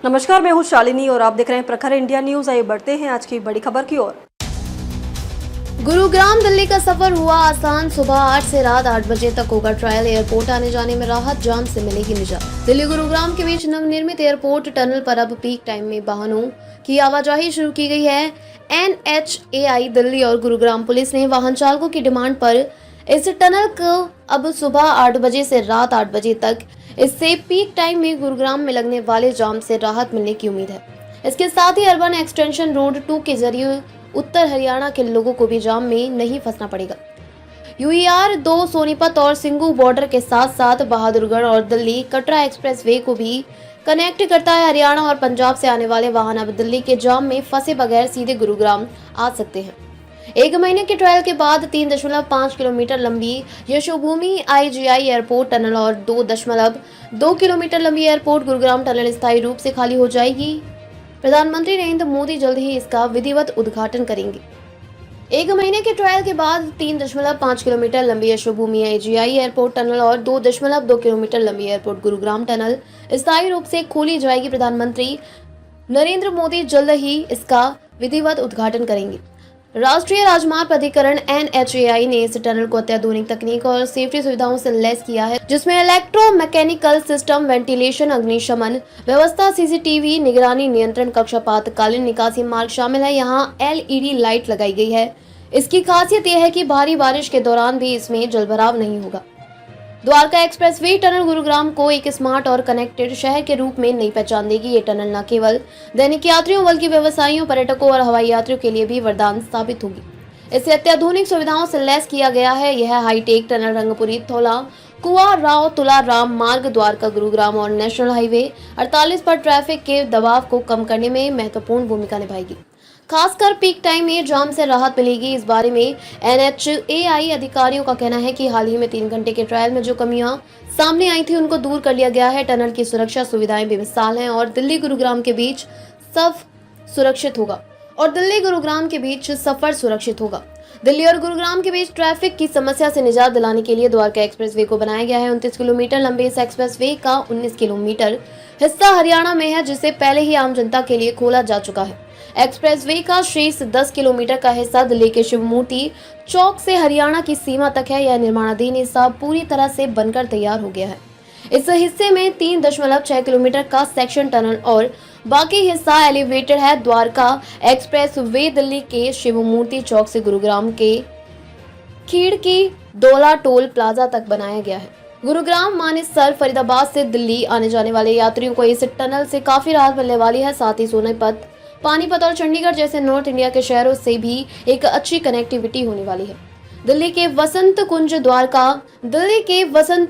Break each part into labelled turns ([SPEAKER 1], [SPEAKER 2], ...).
[SPEAKER 1] नमस्कार, मैं हूं शालिनी और आप देख रहे हैं प्रखर इंडिया न्यूज। आइए बढ़ते हैं आज की बड़ी खबर की ओर।
[SPEAKER 2] गुरुग्राम दिल्ली का सफर हुआ आसान। सुबह 8 से रात 8 बजे तक होगा ट्रायल। एयरपोर्ट आने जाने में राहत, जाम से मिलेगी निजात। दिल्ली गुरुग्राम के बीच नवनिर्मित एयरपोर्ट टनल पर अब पीक टाइम में वाहनों की आवाजाही शुरू की गई है। NHAI दिल्ली और गुरुग्राम पुलिस ने वाहन चालकों की डिमांड पर इस टनल को अब सुबह 8 बजे से रात 8 बजे तक, इससे पीक टाइम में गुरुग्राम में लगने वाले जाम से राहत मिलने की उम्मीद है। इसके साथ ही अर्बन एक्सटेंशन रोड 2 के जरिए उत्तर हरियाणा के लोगों को भी जाम में नहीं फंसना पड़ेगा। UER 2 सोनीपत और सिंगू बॉर्डर के साथ साथ बहादुरगढ़ और दिल्ली कटरा एक्सप्रेसवे को भी कनेक्ट करता है। हरियाणा और पंजाब से आने वाले वाहन अब दिल्ली के जाम में फंसे बगैर सीधे गुरुग्राम आ सकते हैं। 1 महीने के ट्रायल के बाद 3.5 किलोमीटर लंबी यशोभूमि IGI एयरपोर्ट टनल और 2.2 किलोमीटर लंबी एयरपोर्ट गुरुग्राम टनल स्थायी रूप से खाली हो जाएगी। प्रधानमंत्री नरेंद्र मोदी जल्द ही इसका विधिवत उद्घाटन करेंगे। 1 महीने के ट्रायल के बाद 3.5 किलोमीटर लंबी यशोभूमि IGI एयरपोर्ट टनल और 2.2 किलोमीटर लंबी एयरपोर्ट गुरुग्राम टनल स्थायी रूप से खोली जाएगी। प्रधानमंत्री नरेंद्र मोदी जल्द ही इसका विधिवत उद्घाटन करेंगे। राष्ट्रीय राजमार्ग प्राधिकरण NHAI ने इस टनल को अत्याधुनिक तकनीक और सेफ्टी सुविधाओं से लैस किया है, जिसमें इलेक्ट्रोमैकेनिकल सिस्टम, वेंटिलेशन, अग्निशमन व्यवस्था, CCTV निगरानी, नियंत्रण कक्ष, आपातकालीन निकासी मार्ग शामिल है। यहाँ LED लाइट लगाई गई है। इसकी खासियत यह है कि भारी बारिश के दौरान भी इसमें जलभराव नहीं होगा। द्वारका एक्सप्रेसवे टनल गुरुग्राम को एक स्मार्ट और कनेक्टेड शहर के रूप में नई पहचान देगी। ये टनल न केवल दैनिक यात्रियों बल्कि व्यवसायियों, पर्यटकों और हवाई यात्रियों के लिए भी वरदान साबित होगी। इसे अत्याधुनिक सुविधाओं से लैस किया गया है। यह हाईटेक टनल रंगपुरी थोला कुआ राव तुलाराम मार्ग, द्वारका गुरुग्राम और नेशनल हाईवे 48 पर ट्रैफिक के दबाव को कम करने में महत्वपूर्ण भूमिका निभाएगी। खासकर पीक टाइम में जाम से राहत मिलेगी। इस बारे में NHAI अधिकारियों का कहना है कि हाल ही में 3 घंटे के ट्रायल में जो कमियां सामने आई थी उनको दूर कर लिया गया है। टनल की सुरक्षा सुविधाएं बेमिसाल हैं और दिल्ली गुरुग्राम के बीच सफर सुरक्षित होगा। दिल्ली और गुरुग्राम के बीच ट्रैफिक की समस्या से निजात दिलाने के लिए द्वारका एक्सप्रेसवे को बनाया गया है। 29 किलोमीटर लंबे इस एक्सप्रेसवे का 19 किलोमीटर हिस्सा हरियाणा में है, जिसे पहले ही आम जनता के लिए खोला जा चुका है। एक्सप्रेसवे का शेष 10 किलोमीटर का हिस्सा दिल्ली के शिवमूर्ति चौक से हरियाणा की सीमा तक है। यह निर्माणाधीन हिस्सा पूरी तरह से बनकर तैयार हो गया है। इस हिस्से में 3.6 किलोमीटर का सेक्शन टनल और बाकी हिस्सा एलिवेटेड है। द्वारका एक्सप्रेसवे दिल्ली के शिवमूर्ति चौक से गुरुग्राम के खिड़की डोला टोल प्लाजा तक बनाया गया है। गुरुग्राम, मानेसर, फरीदाबाद से दिल्ली आने जाने वाले यात्रियों को इस टनल से काफी राहत मिलने वाली है। साथ ही सोनीपत, पानीपत और चंडीगढ़ जैसे नॉर्थ इंडिया के शहरों से भी एक अच्छी कनेक्टिविटी होने वाली है। दिल्ली के वसंत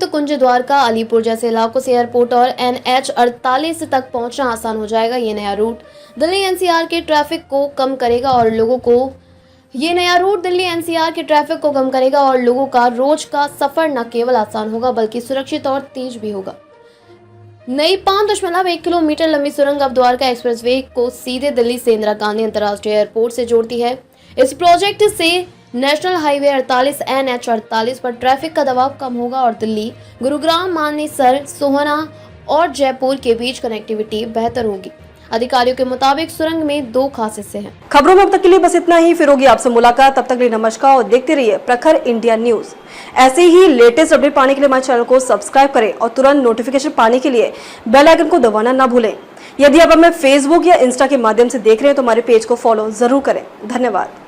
[SPEAKER 2] कुंज द्वारका, अलीपुर जैसे इलाकों से एयरपोर्ट और NH 48 तक पहुंचना आसान हो जाएगा। ये नया रूट दिल्ली NCR के ट्रैफिक को कम करेगा और लोगों का रोज का सफर न केवल आसान होगा बल्कि सुरक्षित और तेज भी होगा। नई 5.1 किलोमीटर लंबी सुरंग अब द्वारका एक्सप्रेसवे को सीधे दिल्ली से इंदिरा गांधी अंतर्राष्ट्रीय एयरपोर्ट से जोड़ती है। इस प्रोजेक्ट से नेशनल हाईवे 48 NH 48 पर ट्रैफिक का दबाव कम होगा और दिल्ली, गुरुग्राम, मानेसर, सोहना और जयपुर के बीच कनेक्टिविटी बेहतर होगी। अधिकारियों के मुताबिक सुरंग में 2 खास हिस्से हैं।
[SPEAKER 1] खबरों में अब तक के लिए बस इतना ही। फिर होगी आपसे मुलाकात, तब तक के लिए नमस्कार और देखते रहिए प्रखर इंडिया न्यूज। ऐसे ही लेटेस्ट अपडेट पाने के लिए हमारे चैनल को सब्सक्राइब करें और तुरंत नोटिफिकेशन पाने के लिए बेल आइकन को दबाना ना भूलें। यदि आप हमें फेसबुक या इंस्टा के माध्यम से देख रहे हैं तो हमारे पेज को फॉलो जरूर करें। धन्यवाद।